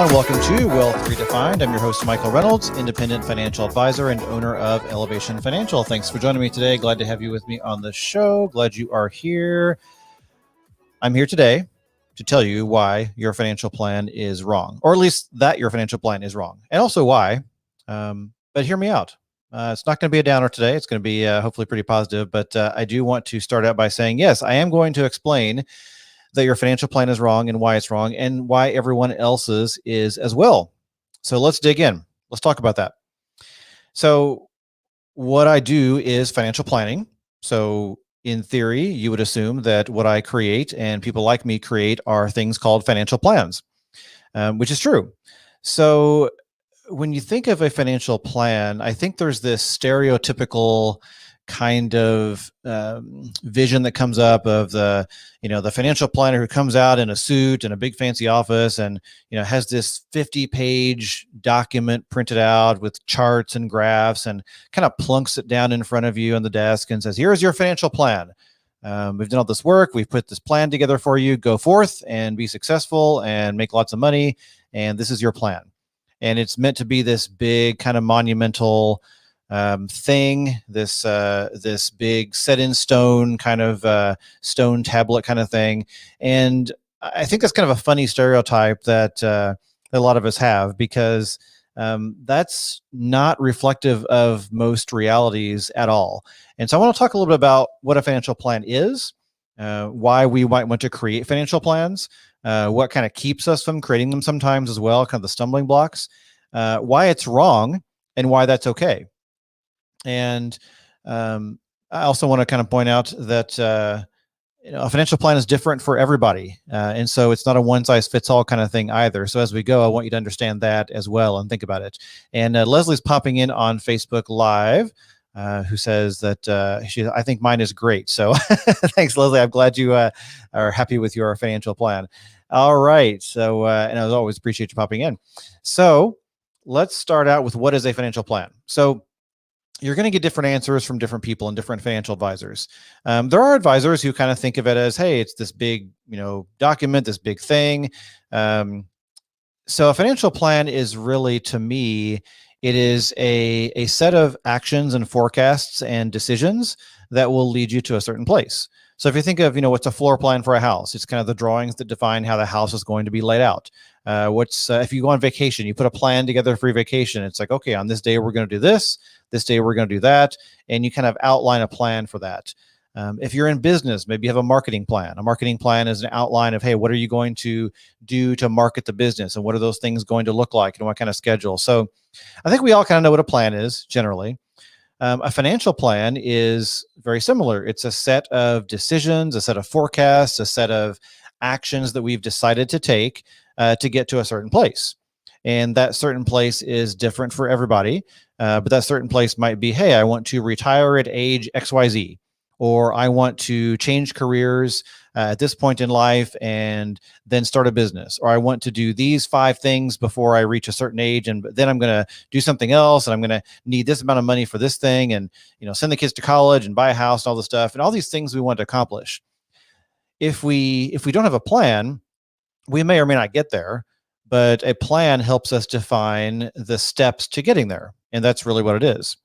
everyone. Welcome to Wealth Redefined. I'm your host, Michael Reynolds, independent financial advisor and owner of Elevation Financial. Thanks for joining me today. Glad to have you with me on the show. Glad you are here. I'm here today to tell you why your financial plan is wrong, or at least that your financial plan is wrong, and also why. But hear me out. It's not going to be a downer today. It's going to be hopefully pretty positive. But I do want to start out by saying, yes, I am going to explain that your financial plan is wrong and why it's wrong and why everyone else's is as well. So let's dig in. Let's talk about that. So what I do is financial planning. So in theory, you would assume that what I create and people like me create are things called financial plans, which is true. So when you think of a financial plan, I think there's this stereotypical kind of vision that comes up of the financial planner who comes out in a suit in a big fancy office and has this 50-page document printed out with charts and graphs and kind of plunks it down in front of you on the desk and says, here's your financial plan. We've done all this work. We've put this plan together for you. Go forth and be successful and make lots of money. And this is your plan. And it's meant to be this big kind of monumental thing, this big set in stone kind of stone tablet kind of thing. And I think that's kind of a funny stereotype that a lot of us have, because that's not reflective of most realities at all. And so I want to talk a little bit about what a financial plan is, why we might want to create financial plans, what kind of keeps us from creating them sometimes as well, kind of the stumbling blocks, why it's wrong and why that's okay. And I also want to kind of point out that a financial plan is different for everybody. And so it's not a one size fits all kind of thing either. So as we go, I want you to understand that as well and think about it. And Leslie's popping in on Facebook Live, who says that I think mine is great. So thanks, Leslie. I'm glad you are happy with your financial plan. All right. So, and as always, appreciate you popping in. So let's start out with what is a financial plan. So you're going to get different answers from different people and different financial advisors. There are advisors who kind of think of it as, hey, it's this big, document, this big thing. So a financial plan is really, to me, it is a set of actions and forecasts and decisions that will lead you to a certain place. So if you think of, what's a floor plan for a house, it's kind of the drawings that define how the house is going to be laid out. If you go on vacation, you put a plan together for your vacation. It's like, okay, on this day, we're going to do this day, we're going to do that. And you kind of outline a plan for that. If you're in business, maybe you have a marketing plan. A marketing plan is an outline of, hey, what are you going to do to market the business? And what are those things going to look like? And what kind of schedule? So I think we all kind of know what a plan is generally. A financial plan is very similar. It's a set of decisions, a set of forecasts, a set of actions that we've decided to take to get to a certain place. And that certain place is different for everybody. But that certain place might be, hey, I want to retire at age XYZ, or I want to change careers at this point in life and then start a business, or I want to do these 5 things before I reach a certain age, and then I'm going to do something else, and I'm going to need this amount of money for this thing, and send the kids to college and buy a house and all this stuff, and all these things we want to accomplish. If we don't have a plan, we may or may not get there, but a plan helps us define the steps to getting there. And that's really what it is.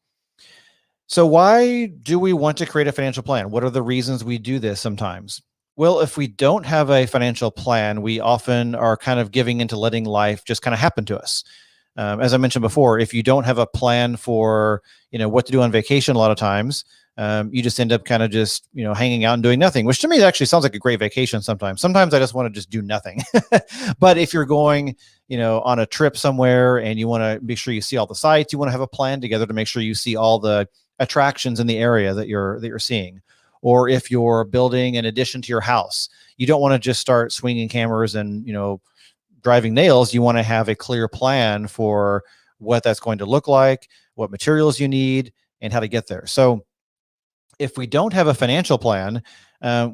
So why do we want to create a financial plan? What are the reasons we do this sometimes? Well, if we don't have a financial plan, we often are kind of giving into letting life just kind of happen to us. As I mentioned before, if you don't have a plan for, what to do on vacation, a lot of times, you just end up kind of just, hanging out and doing nothing, which to me actually sounds like a great vacation sometimes. Sometimes I just want to just do nothing. But if you're going, on a trip somewhere and you want to make sure you see all the sites, you want to have a plan together to make sure you see all the attractions in the area that you're seeing. Or if you're building an addition to your house, you don't want to just start swinging cameras and, driving nails. You want to have a clear plan for what that's going to look like, what materials you need, and how to get there. So if we don't have a financial plan,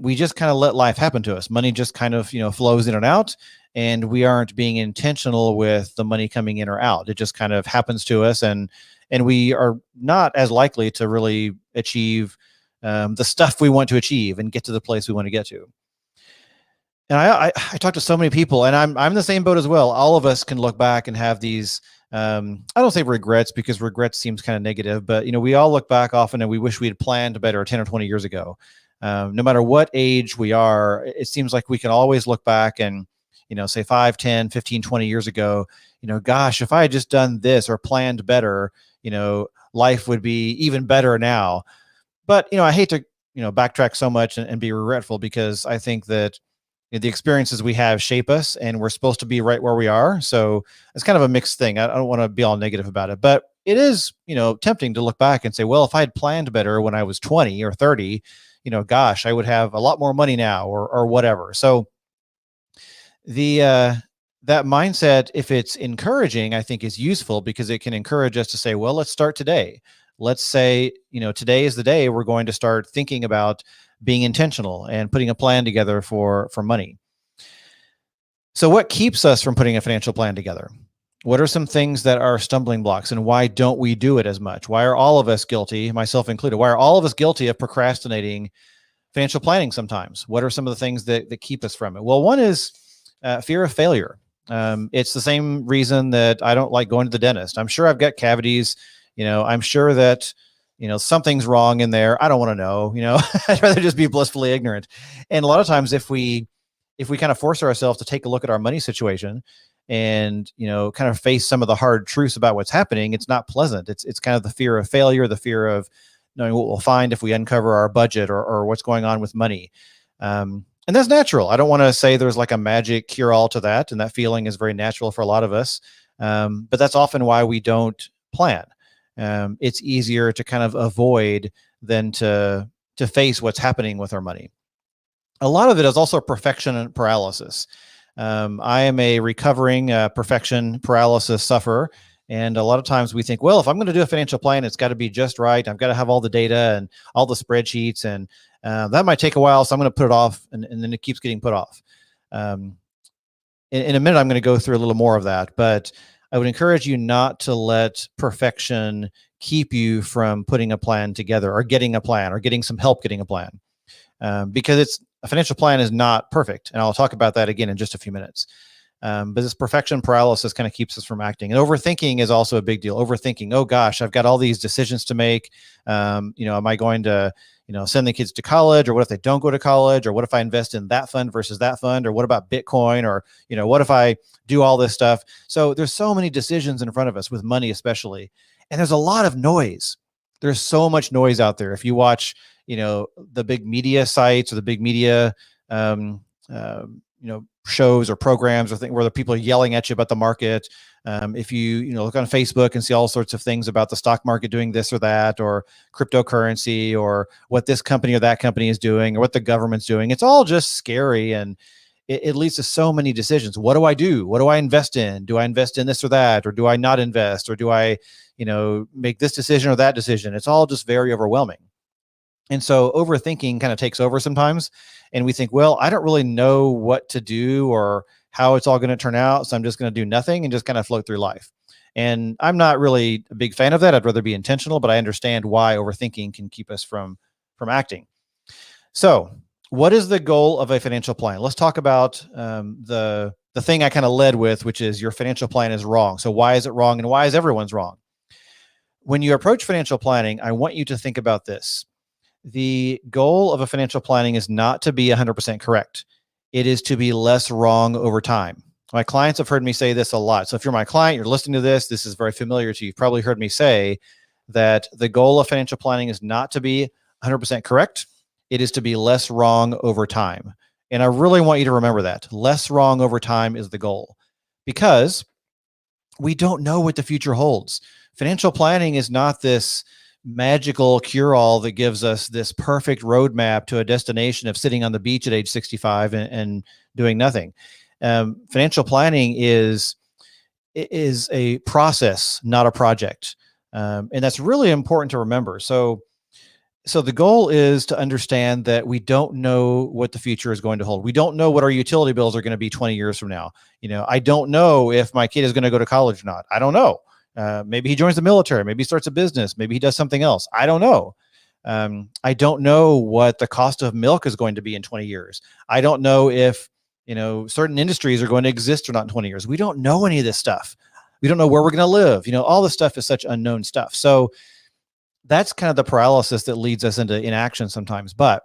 we just kind of let life happen to us. Money just kind of, flows in and out, and we aren't being intentional with the money coming in or out. It just kind of happens to us, and we are not as likely to really achieve the stuff we want to achieve and get to the place we want to get to. And I talk to so many people, and I'm in the same boat as well. All of us can look back and have these. I don't say regrets, because regrets seems kind of negative, but we all look back often and we wish we had planned better 10 or 20 years ago. No matter what age we are, it seems like we can always look back and say 5, 10, 15, 20 years ago. Gosh, if I had just done this or planned better, life would be even better now. But I hate to backtrack so much and be regretful, because I think that the experiences we have shape us, and we're supposed to be right where we are. So it's kind of a mixed thing. I don't want to be all negative about it, but it is tempting to look back and say, well, if I had planned better when I was 20 or 30, gosh, I would have a lot more money now, or whatever. So the that mindset, if it's encouraging, I think is useful, because it can encourage us to say, well, let's start today. Let's say today is the day we're going to start thinking about being intentional and putting a plan together for money. So what keeps us from putting a financial plan together? What are some things that are stumbling blocks, and why don't we do it as much? Why are all of us guilty, myself included? Why are all of us guilty of procrastinating financial planning sometimes? What are some of the things that keep us from it? Well, one is fear of failure. It's the same reason that I don't like going to the dentist. I'm sure I've got cavities. I'm sure that something's wrong in there. I don't want to know. I'd rather just be blissfully ignorant. And a lot of times, if we kind of force ourselves to take a look at our money situation and kind of face some of the hard truths about what's happening, it's not pleasant. It's kind of the fear of failure, the fear of knowing what we'll find if we uncover our budget, or what's going on with money. And that's natural. I don't want to say there's like a magic cure all to that, and that feeling is very natural for a lot of us. But that's often why we don't plan. It's easier to kind of avoid than to face what's happening with our money. A lot of it is also perfection paralysis. I am a recovering perfection paralysis sufferer. And a lot of times we think, well, if I'm going to do a financial plan, it's got to be just right. I've got to have all the data and all the spreadsheets, and that might take a while. So I'm going to put it off, and then it keeps getting put off. In a minute, I'm going to go through a little more of that, but I would encourage you not to let perfection keep you from putting a plan together, or getting a plan, or getting some help getting a plan, because a financial plan is not perfect. And I'll talk about that again in just a few minutes. But this perfection paralysis kind of keeps us from acting. And overthinking is also a big deal. Overthinking, oh gosh, I've got all these decisions to make. Am I going to send the kids to college, or what if they don't go to college, or what if I invest in that fund versus that fund, or what about Bitcoin, or what if I do all this stuff? So there's so many decisions in front of us with money, especially, and there's a lot of noise. There's so much noise out there. If you watch the big media sites, or the big media shows or programs, or things where the people are yelling at you about the market. If you look on Facebook and see all sorts of things about the stock market doing this or that, or cryptocurrency, or what this company or that company is doing, or what the government's doing, it's all just scary, and it leads to so many decisions. What do I do? What do I invest in? Do I invest in this or that, or do I not invest, or do I make this decision or that decision? It's all just very overwhelming. And so overthinking kind of takes over sometimes, and we think, well, I don't really know what to do or how it's all going to turn out, so I'm just going to do nothing and just kind of float through life. And I'm not really a big fan of that. I'd rather be intentional, but I understand why overthinking can keep us from acting. So what is the goal of a financial plan? Let's talk about the thing I kind of led with, which is your financial plan is wrong. So why is it wrong, and why is everyone's wrong? When you approach financial planning, I want you to think about this. The goal of a financial planning is not to be 100% correct. It is to be less wrong over time. My clients have heard me say this a lot. So if you're my client, you're listening to this, this is very familiar to you. You've probably heard me say that the goal of financial planning is not to be 100% correct. It is to be less wrong over time. And I really want you to remember that. Less wrong over time is the goal, because we don't know what the future holds. Financial planning is not this magical cure-all that gives us this perfect roadmap to a destination of sitting on the beach at age 65 and doing nothing. Financial planning is a process, not a project. And that's really important to remember. So the goal is to understand that we don't know what the future is going to hold. We don't know what our utility bills are going to be 20 years from now. I don't know if my kid is going to go to college or not. I don't know. Maybe he joins the military. Maybe he starts a business. Maybe he does something else. I don't know. I don't know what the cost of milk is going to be in 20 years. I don't know if certain industries are going to exist or not in 20 years. We don't know any of this stuff. We don't know where we're going to live. All this stuff is such unknown stuff. So that's kind of the paralysis that leads us into inaction sometimes. But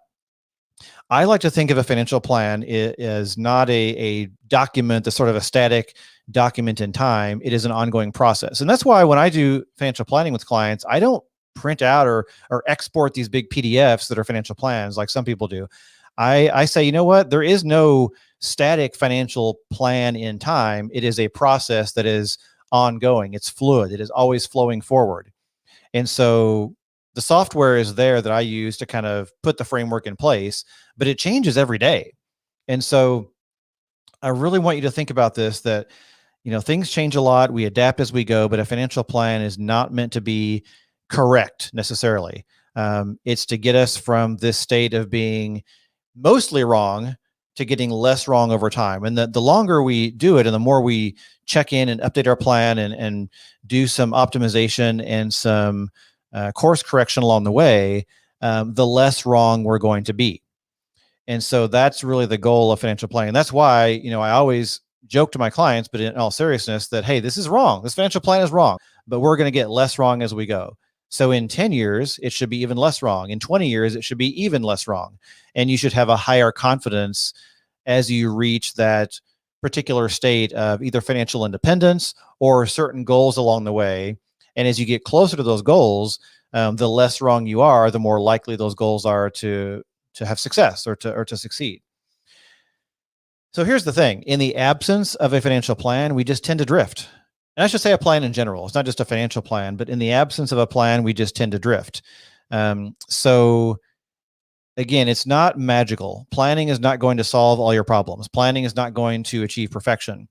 I like to think of a financial plan as not a document, that's sort of a static document in time. It is an ongoing process. And that's why when I do financial planning with clients, I don't print out or export these big PDFs that are financial plans like some people do. I say, you know what? There is no static financial plan in time. It is a process that is ongoing. It's fluid. It is always flowing forward. And so the software is there that I use to kind of put the framework in place, but it changes every day. And so I really want you to think about this, that, things change a lot. We adapt as we go, but a financial plan is not meant to be correct necessarily. It's to get us from this state of being mostly wrong to getting less wrong over time. And the longer we do it and the more we check in and update our plan and do some optimization and some course correction along the way, the less wrong we're going to be. And so that's really the goal of financial planning. That's why, I always joke to my clients, but in all seriousness, that, hey, this is wrong. This financial plan is wrong, but we're going to get less wrong as we go. So in 10 years, it should be even less wrong. In 20 years, it should be even less wrong. And you should have a higher confidence as you reach that particular state of either financial independence or certain goals along the way. And as you get closer to those goals, the less wrong you are, the more likely those goals are to have success or to succeed. So here's the thing. In the absence of a financial plan, we just tend to drift. And I should say a plan in general. It's not just a financial plan, but in the absence of a plan, we just tend to drift. So again, it's not magical. Planning is not going to solve all your problems. Planning is not going to achieve perfection.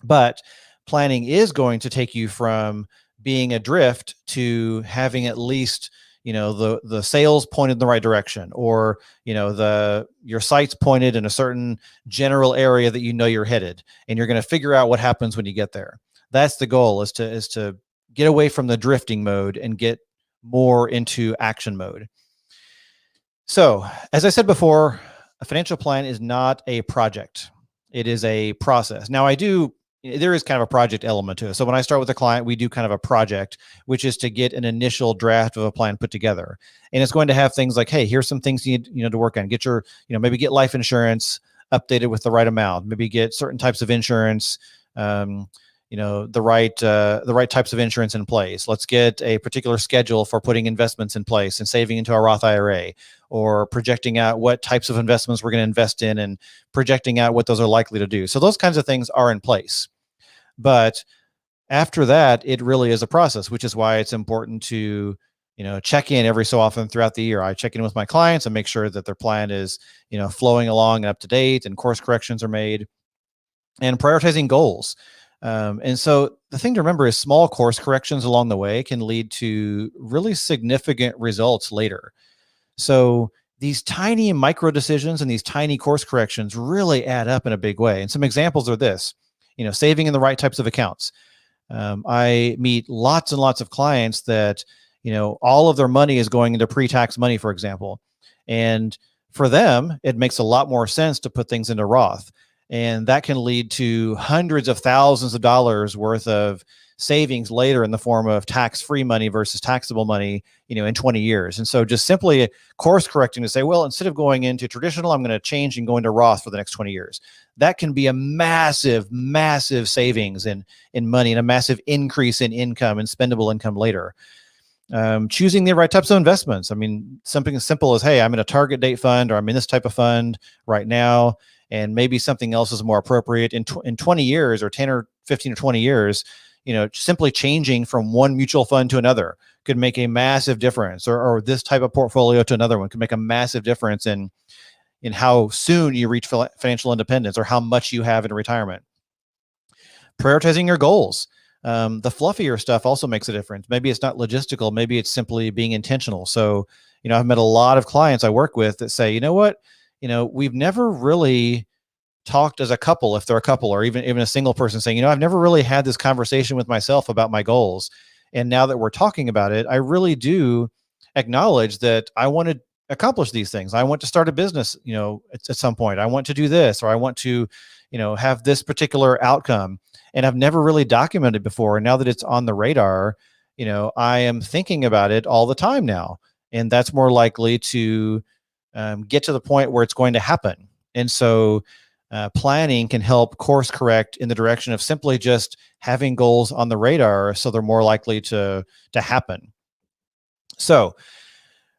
But planning is going to take you from being adrift to having at least the sails pointed in the right direction, or your sights pointed in a certain general area that you're headed, and you're going to figure out what happens when you get there. That's the goal, is to get away from the drifting mode and get more into action mode. So, as I said before, a financial plan is not a project. It is a process. Now, there is kind of a project element to it. So when I start with a client, we do kind of a project, which is to get an initial draft of a plan put together. And it's going to have things like, hey, here's some things you need, to work on. Get your, maybe get life insurance updated with the right amount. Maybe get certain types of insurance, the right types of insurance in place. Let's get a particular schedule for putting investments in place and saving into a Roth IRA, or projecting out what types of investments we're going to invest in and projecting out what those are likely to do. So those kinds of things are in place. But after that, it really is a process, which is why it's important to, check in every so often throughout the year. I check in with my clients and make sure that their plan is, flowing along and up to date, and course corrections are made, and prioritizing goals. And so the thing to remember is small course corrections along the way can lead to really significant results later. So these tiny micro decisions and these tiny course corrections really add up in a big way. And some examples are this, saving in the right types of accounts. I meet lots and lots of clients that, all of their money is going into pre-tax money, for example. And for them, it makes a lot more sense to put things into Roth. And that can lead to hundreds of thousands of dollars worth of savings later in the form of tax-free money versus taxable money, in 20 years. And so just simply course correcting to say, well, instead of going into traditional, I'm going to change and go into Roth for the next 20 years. That can be a massive, massive savings in money, and a massive increase in income and spendable income later. Choosing the right types of investments. I mean, something as simple as, hey, I'm in a target date fund, or I'm in this type of fund right now, and maybe something else is more appropriate in 20 years or 10 or 15 or 20 years, simply changing from one mutual fund to another could make a massive difference, or this type of portfolio to another one could make a massive difference in how soon you reach financial independence, or how much you have in retirement. Prioritizing your goals. The fluffier stuff also makes a difference. Maybe it's not logistical. Maybe it's simply being intentional. So, I've met a lot of clients I work with that say, you know what, we've never really talked as a couple, if they're a couple, or even a single person saying, I've never really had this conversation with myself about my goals. And now that we're talking about it, I really do acknowledge that I want accomplish these things. I want to start a business, at some point. I want to do this, or I want to, have this particular outcome. And I've never really documented before. And now that it's on the radar, I am thinking about it all the time now. And that's more likely to get to the point where it's going to happen. And so planning can help course correct in the direction of simply just having goals on the radar so they're more likely to happen. So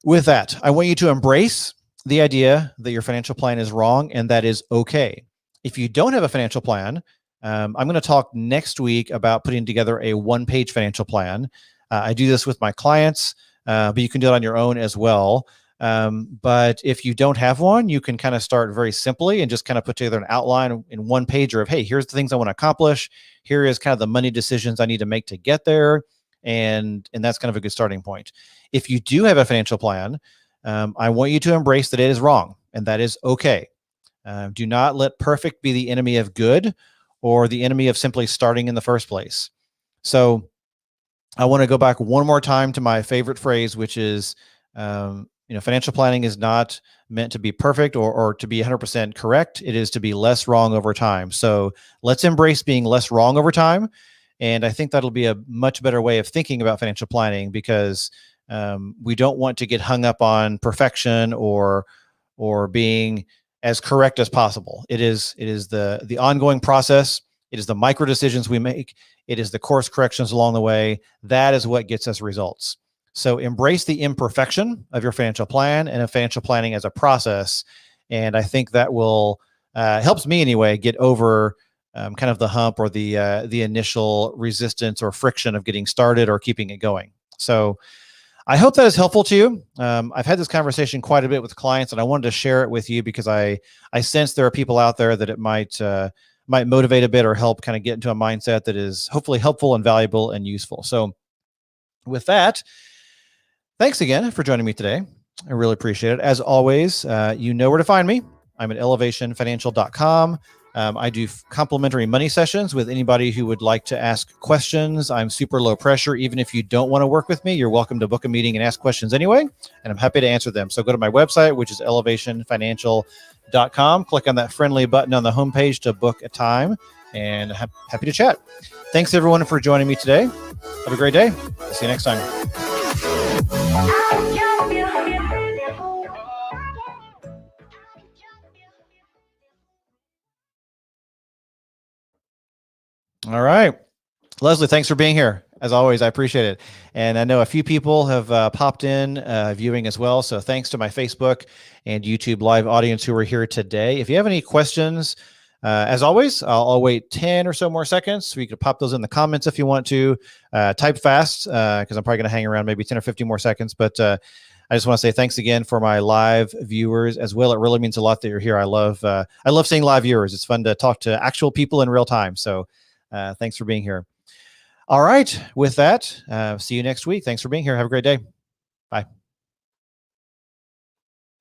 with that, I want you to embrace the idea that your financial plan is wrong, and that is okay. If you don't have a financial plan, I'm going to talk next week about putting together a one-page financial plan. I do this with my clients, but you can do it on your own as well. But if you don't have one, you can kind of start very simply and just kind of put together an outline in one pager of, hey, here's the things I want to accomplish. Here is kind of the money decisions I need to make to get there. And that's kind of a good starting point. If you do have a financial plan, I want you to embrace that it is wrong, and that is okay. Do not let perfect be the enemy of good, or the enemy of simply starting in the first place. So I want to go back one more time to my favorite phrase, which is, financial planning is not meant to be perfect or to be 100% correct. It is to be less wrong over time. So let's embrace being less wrong over time. And I think that'll be a much better way of thinking about financial planning, because we don't want to get hung up on perfection or being as correct as possible. It is the ongoing process. It is the micro decisions we make. It is the course corrections along the way. That is what gets us results. So embrace the imperfection of your financial plan and of financial planning as a process. And I think that will helps me anyway get over kind of the hump or the initial resistance or friction of getting started or keeping it going. So I hope that is helpful to you. I've had this conversation quite a bit with clients, and I wanted to share it with you because I sense there are people out there that it might motivate a bit or help kind of get into a mindset that is hopefully helpful and valuable and useful. So with that, thanks again for joining me today. I really appreciate it. As always, you know where to find me. I'm at elevationfinancial.com. I do complimentary money sessions with anybody who would like to ask questions. I'm super low pressure. Even if you don't want to work with me, you're welcome to book a meeting and ask questions anyway, and I'm happy to answer them. So go to my website, which is elevationfinancial.com. Click on that friendly button on the homepage to book a time, and happy to chat. Thanks everyone for joining me today. Have a great day. See you next time. All right. Leslie, thanks for being here. As always, I appreciate it. And I know a few people have popped in viewing as well. So thanks to my Facebook and YouTube live audience who are here today. If you have any questions, as always, I'll wait 10 or so more seconds so you can pop those in the comments if you want to. Type fast because I'm probably going to hang around maybe 10 or 15 more seconds. But I just want to say thanks again for my live viewers as well. It really means a lot that you're here. I love seeing live viewers. It's fun to talk to actual people in real time. So thanks for being here. All right. With that, see you next week. Thanks for being here. Have a great day. Bye.